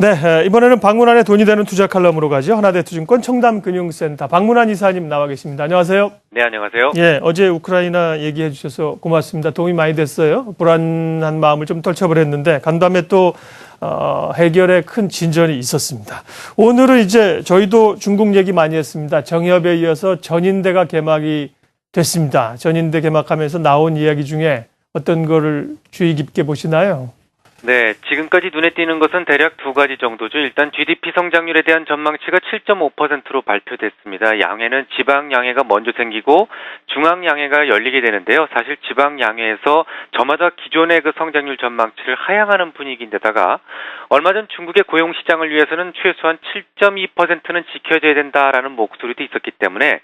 네, 이번에는 박문환의 돈이 되는 투자 칼럼으로 가죠. 하나대투증권 청담금융센터 박문환 이사님 나와 계십니다. 안녕하세요. 네, 안녕하세요. 예, 어제 우크라이나 얘기해 주셔서 고맙습니다. 도움이 많이 됐어요. 불안한 마음을 좀 떨쳐버렸는데 간밤에 또 해결에 큰 진전이 있었습니다. 오늘은 이제 저희도 중국 얘기 많이 했습니다. 정협에 이어서 전인대가 개막이 됐습니다. 전인대 개막하면서 나온 이야기 중에 어떤 거를 주의 깊게 보시나요? 네, 지금까지 눈에 띄는 것은 대략 두 가지 정도죠. 일단 GDP 성장률에 대한 전망치가 7.5%로 발표됐습니다. 양해는 지방 양해가 먼저 생기고 중앙 양해가 열리게 되는데요. 사실 지방 양해에서 저마다 기존의 그 성장률 전망치를 하향하는 분위기인데다가 얼마 전 중국의 고용 시장을 위해서는 최소한 7.2%는 지켜져야 된다라는 목소리도 있었기 때문에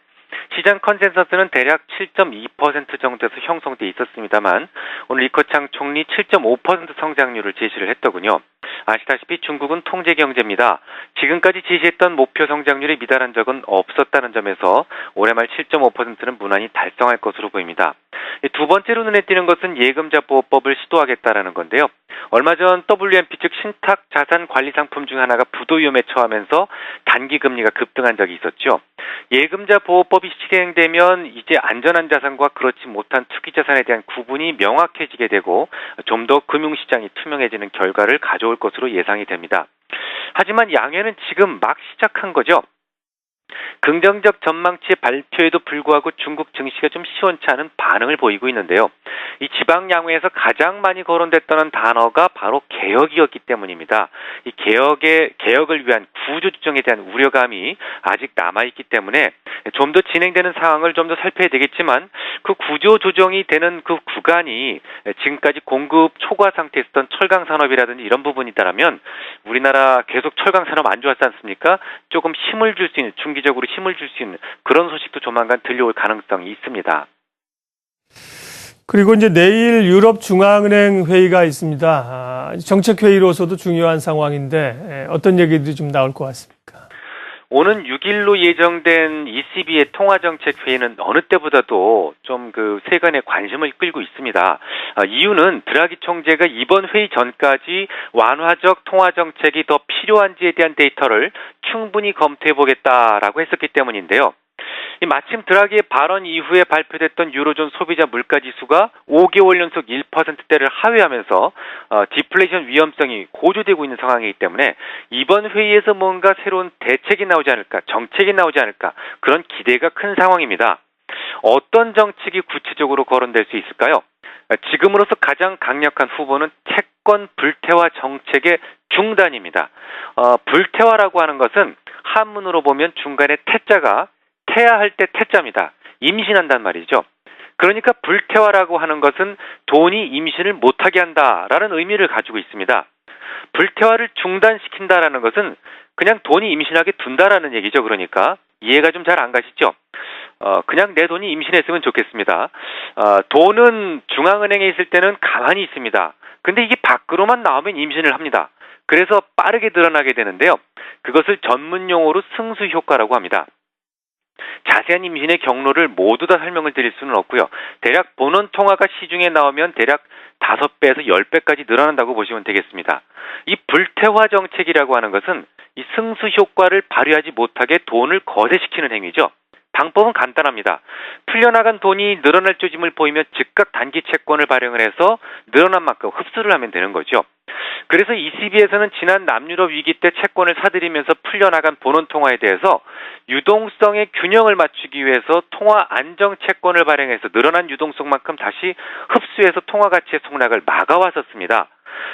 시장 컨센서스는 대략 7.2% 정도에서 형성돼 있었습니다만 오늘 리커창 총리 7.5% 성장률을 제시를 했더군요. 아시다시피 중국은 통제 경제입니다. 지금까지 제시했던 목표 성장률에 미달한 적은 없었다는 점에서 올해 말 7.5%는 무난히 달성할 것으로 보입니다. 두 번째로 눈에 띄는 것은 예금자 보호법을 시도하겠다라는 건데요. 얼마 전 WMP 즉 신탁 자산 관리 상품 중 하나가 부도 위험에 처하면서 단기 금리가 급등한 적이 있었죠. 예금자 보호법이 실행되면 이제 안전한 자산과 그렇지 못한 투기 자산에 대한 구분이 명확해지게 되고 좀 더 금융시장이 투명해지는 결과를 가져올 것으로 예상이 됩니다. 하지만 양해는 지금 막 시작한 거죠. 긍정적 전망치의 발표에도 불구하고 중국 증시가 좀 시원치 않은 반응을 보이고 있는데요. 이 지방 양회에서 가장 많이 거론됐다는 단어가 바로 개혁이었기 때문입니다. 이 개혁을 위한 구조 조정에 대한 우려감이 아직 남아있기 때문에 좀 더 진행되는 상황을 좀 더 살펴야 되겠지만 그 구조 조정이 되는 그 구간이 지금까지 공급 초과 상태였던 철강 산업이라든지 이런 부분이다라면 우리나라 계속 철강 산업 안 좋았지 않습니까? 조금 힘을 줄 수 있는 중기적으로 힘을 줄 수 있는 그런 소식도 조만간 들려올 가능성이 있습니다. 그리고 이제 내일 유럽 중앙은행 회의가 있습니다. 정책 회의로서도 중요한 상황인데 어떤 얘기들이 좀 나올 것 같습니까? 오는 6일로 예정된 ECB의 통화정책회의는 어느 때보다도 좀 그 세간의 관심을 끌고 있습니다. 이유는 드라기 총재가 이번 회의 전까지 완화적 통화정책이 더 필요한지에 대한 데이터를 충분히 검토해보겠다라고 했었기 때문인데요. 마침 드라기의 발언 이후에 발표됐던 유로존 소비자 물가지수가 5개월 연속 1%대를 하회하면서 디플레이션 위험성이 고조되고 있는 상황이기 때문에 이번 회의에서 뭔가 새로운 대책이 나오지 않을까, 정책이 나오지 않을까 그런 기대가 큰 상황입니다. 어떤 정책이 구체적으로 거론될 수 있을까요? 지금으로서 가장 강력한 후보는 채권 불태화 정책의 중단입니다. 불태화라고 하는 것은 한문으로 보면 중간에 태자가 태아할 때 태자입니다. 임신한단 말이죠. 그러니까 불태화라고 하는 것은 돈이 임신을 못하게 한다라는 의미를 가지고 있습니다. 불태화를 중단시킨다라는 것은 그냥 돈이 임신하게 둔다라는 얘기죠. 그러니까 이해가 좀 잘 안 가시죠? 그냥 내 돈이 임신했으면 좋겠습니다. 돈은 중앙은행에 있을 때는 가만히 있습니다. 근데 이게 밖으로만 나오면 임신을 합니다. 그래서 빠르게 늘어나게 되는데요. 그것을 전문 용어로 승수 효과라고 합니다. 자세한 임신의 경로를 모두 다 설명을 드릴 수는 없고요. 대략 본원 통화가 시중에 나오면 대략 5배에서 10배까지 늘어난다고 보시면 되겠습니다. 이 불태화 정책이라고 하는 것은 이 승수 효과를 발휘하지 못하게 돈을 거세시키는 행위죠. 방법은 간단합니다. 풀려나간 돈이 늘어날 조짐을 보이면 즉각 단기 채권을 발행을 해서 늘어난 만큼 흡수를 하면 되는 거죠. 그래서 ECB에서는 지난 남유럽 위기 때 채권을 사들이면서 풀려나간 본원 통화에 대해서 유동성의 균형을 맞추기 위해서 통화 안정 채권을 발행해서 늘어난 유동성만큼 다시 흡수해서 통화 가치의 폭락을 막아왔었습니다.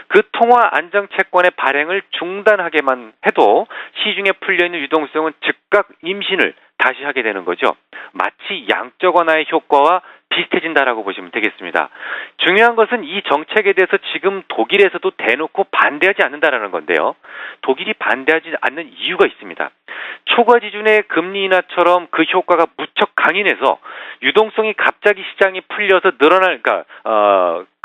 그 통화 안정 채권의 발행을 중단하게만 해도 시중에 풀려있는 유동성은 즉각 임신을 다시 하게 되는 거죠. 마치 양적 완화의 효과와 비슷해진다라고 보시면 되겠습니다. 중요한 것은 이 정책에 대해서 지금 독일에서도 대놓고 반대하지 않는다라는 건데요. 독일이 반대하지 않는 이유가 있습니다. 초과 지준의 금리 인하처럼 그 효과가 무척 강인해서 유동성이 갑자기 시장이 풀려서 늘어날,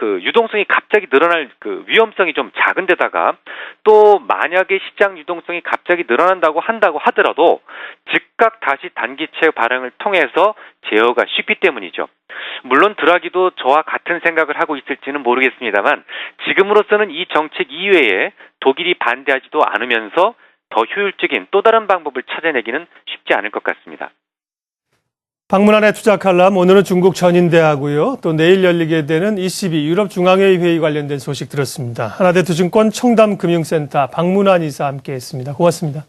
유동성이 갑자기 늘어날 그 위험성이 좀 작은데다가 또 만약에 시장 유동성이 갑자기 늘어난다고 하더라도 즉각 다시 가지 단기책 발행을 통해서 제어가 쉽기 때문이죠. 물론 드라기도 저와 같은 생각을 하고 있을지는 모르겠습니다만 지금으로서는 이 정책 이외에 독일이 반대하지도 않으면서 더 효율적인 또 다른 방법을 찾아내기는 쉽지 않을 것 같습니다. 박문환의 투자 칼럼, 오늘은 중국 전인대하고요. 또 내일 열리게 되는 ECB 유럽중앙회의 회의 관련된 소식 들었습니다. 하나대투증권 청담금융센터 박문환 이사 함께했습니다. 고맙습니다.